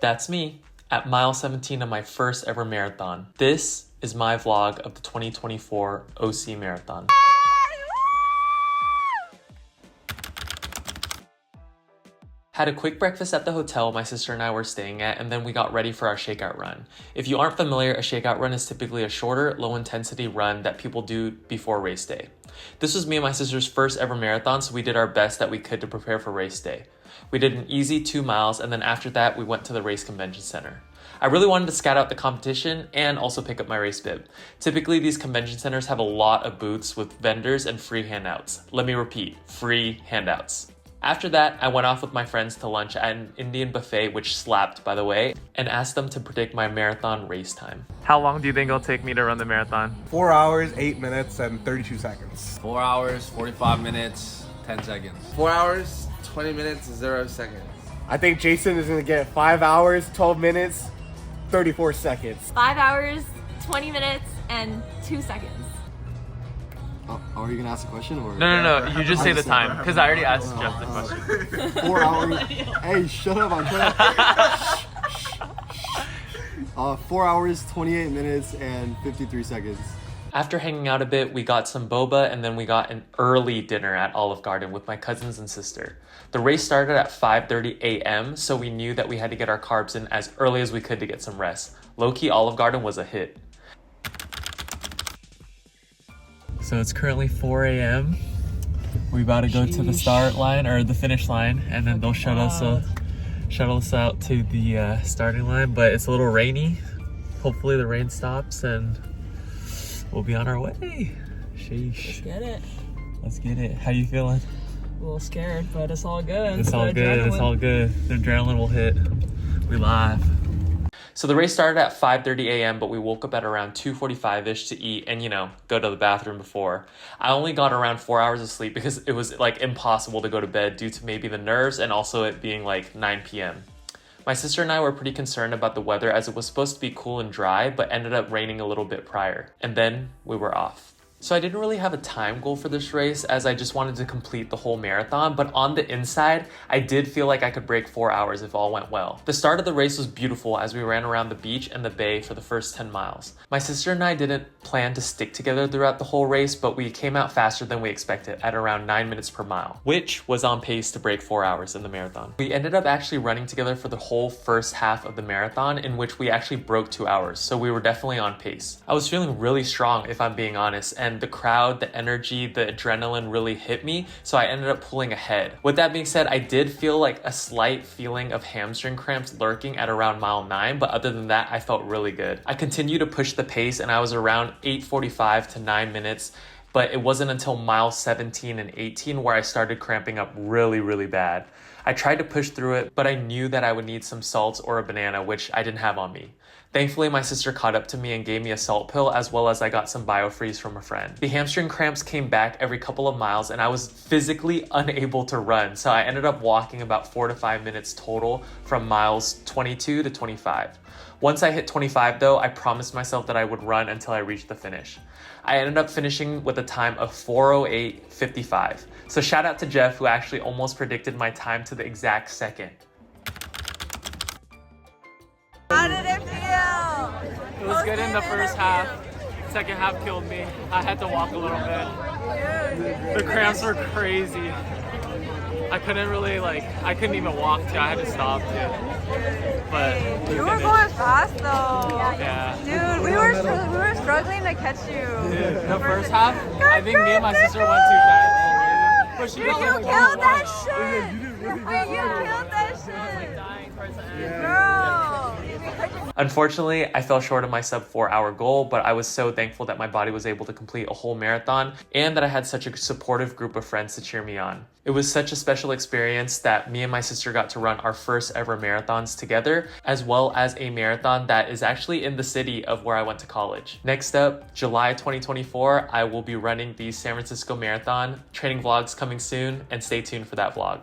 That's me at mile 17 of my first ever marathon. This is my vlog of the 2024 OC Marathon. Had a quick breakfast at the hotel my sister and I were staying at, and then we got ready for our shakeout run. If you aren't familiar, a shakeout run is typically a shorter, low-intensity run that people do before race day. This was me and my sister's first ever marathon, so we did our best that we could to prepare for race day. We did an easy 2 miles, and then after that, we went to the race convention center. I really wanted to scout out the competition and also pick up my race bib. Typically, these convention centers have a lot of booths with vendors and free handouts. Let me repeat, free handouts. After that, I went off with my friends to lunch at an Indian buffet, which slapped, by the way, and asked them to predict my marathon race time. How long do you think it'll take me to run the marathon? 4 hours, 8 minutes, and 32 seconds. 4 hours, 45 minutes, 10 seconds. 4 hours, 20 minutes, 0 seconds. I think Jason is gonna get 5 hours, 12 minutes, 34 seconds. 5 hours, 20 minutes, and 2 seconds. Are you gonna ask a question or? No. You just say the time, because I already asked Jeff the question. 4 hours. Hey, shut up! I'm trying. 4 hours, 28 minutes, and 53 seconds. After hanging out a bit, we got some boba, and then we got an early dinner at Olive Garden with my cousins and sister. The race started at 5:30 a.m., so we knew that we had to get our carbs in as early as we could to get some rest. Low-key, Olive Garden was a hit. So it's currently 4 a.m. We're about to go to the start line or the finish line, and then they'll shuttle us out to the starting line. But it's a little rainy. Hopefully the rain stops and we'll be on our way. Sheesh. Let's get it. Let's get it. How you feeling? A little scared, but it's all good. It's all good. It's all good. The adrenaline will hit. We live. So the race started at 5:30 a.m., but we woke up at around 2:45-ish to eat and, go to the bathroom before. I only got around 4 hours of sleep because it was impossible to go to bed due to maybe the nerves and also it being 9 p.m. My sister and I were pretty concerned about the weather as it was supposed to be cool and dry, but ended up raining a little bit prior. And then we were off. So I didn't really have a time goal for this race as I just wanted to complete the whole marathon, but on the inside, I did feel like I could break 4 hours if all went well. The start of the race was beautiful as we ran around the beach and the bay for the first 10 miles. My sister and I didn't plan to stick together throughout the whole race, but we came out faster than we expected at around 9 minutes per mile, which was on pace to break 4 hours in the marathon. We ended up actually running together for the whole first half of the marathon, in which we actually broke 2 hours, so we were definitely on pace. I was feeling really strong, if I'm being honest, and the crowd, the energy, the adrenaline really hit me, so I ended up pulling ahead. With that being said, I did feel a slight feeling of hamstring cramps lurking at around mile 9, but other than that, I felt really good. I continued to push the pace and I was around 8:45 to 9 minutes, but it wasn't until mile 17 and 18 where I started cramping up really bad. I tried to push through it, but I knew that I would need some salts or a banana, which I didn't have on me. Thankfully, my sister caught up to me and gave me a salt pill, as well as I got some BioFreeze from a friend. The hamstring cramps came back every couple of miles and I was physically unable to run, so I ended up walking about 4 to 5 minutes total from miles 22 to 25. Once I hit 25 though, I promised myself that I would run until I reached the finish. I ended up finishing with a time of 4:08:55. So shout out to Jeff, who actually almost predicted my time to the exact second. How did it feel? It was good in the first half. Second half killed me. I had to walk a little bit. The cramps were crazy. I couldn't even walk too. I had to stop too. But You were going fast though. yeah. Dude, we were struggling to catch you. Dude, the first half, I think me and my sister went too fast. But she You killed that shit! You killed that shit! Girl! Unfortunately, I fell short of my sub 4 hour goal, but I was so thankful that my body was able to complete a whole marathon and that I had such a supportive group of friends to cheer me on. It was such a special experience that me and my sister got to run our first ever marathons together, as well as a marathon that is actually in the city of where I went to college. Next up, July 2024, I will be running the San Francisco Marathon. Training vlogs coming soon, and stay tuned for that vlog.